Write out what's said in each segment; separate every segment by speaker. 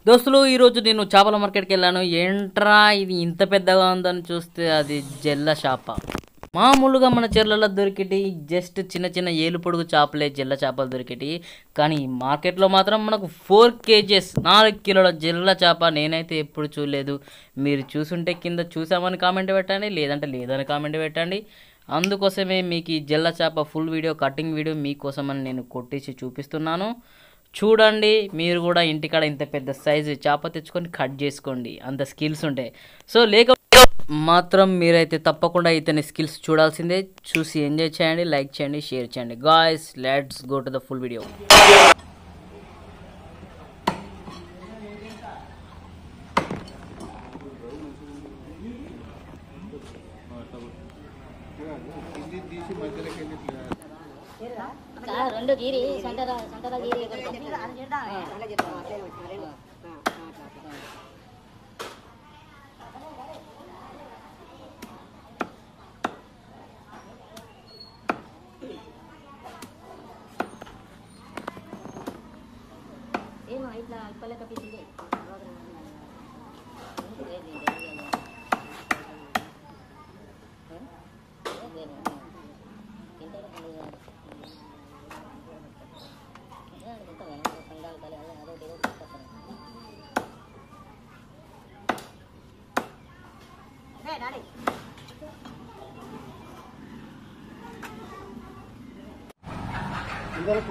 Speaker 1: దోస్తులు ఈరోజు నేను చేపల మార్కెట్కి వెళ్ళాను. ఏంట్రా ఇది ఇంత పెద్దగా ఉందని చూస్తే అది జెల్ల చేప. మామూలుగా మన చెర్లలో దొరికేటి జస్ట్ చిన్న చిన్న ఏలు పొడుగు చేపలే జెల్ల చేపలు దొరికేటి. కానీ మార్కెట్లో మాత్రం మనకు 4 kgs 4 కిలోల జెల్ల చేప నేనైతే ఎప్పుడు చూడలేదు. మీరు చూసుంటే కింద చూసామని కామెంట్ పెట్టండి, లేదంటే లేదని కామెంట్ పెట్టండి. అందుకోసమే మీకు ఈ జెల్ల చేప ఫుల్ వీడియో కటింగ్ వీడియో మీకోసమని నేను కొట్టేసి చూపిస్తున్నాను. చూడండి, మీరు కూడా ఇంటికాడ ఇంత పెద్ద సైజు చేప తెచ్చుకొని కట్ చేసుకోండి, అంత స్కిల్స్ ఉంటాయి. సో లేక మాత్రం మీరైతే తప్పకుండా ఇతని స్కిల్స్ చూడాల్సిందే. చూసి ఎంజాయ్ చేయండి, లైక్ చేయండి, షేర్ చేయండి. Guys, let's go to the full video.
Speaker 2: రెండు గీరి సంటర గీరి ఏమో ఇట్లా అల్పలెక్క పీసింది.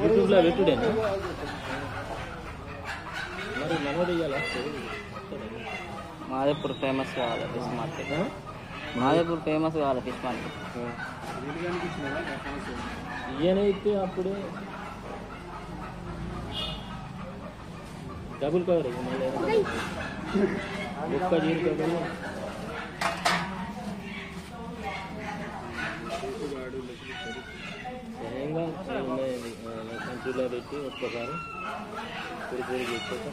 Speaker 3: యూట్యూబ్లో పెట్టుడేనా మరి నమోదు చేయాలా?
Speaker 1: మాదేపూర్ ఫేమస్ కావాలి ఫిష్ మార్కెట్. మాదేపూర్ ఫేమస్ కావాలి ఫిష్ మార్కెట్.
Speaker 3: ఈయనైతే అప్పుడే డబుల్ కవర్ మళ్ళీ ఒక్క జీరో స్వయంగా మంచిగా పెట్టి ఒక్కసారి పొడి పొడి చేసుకుంటా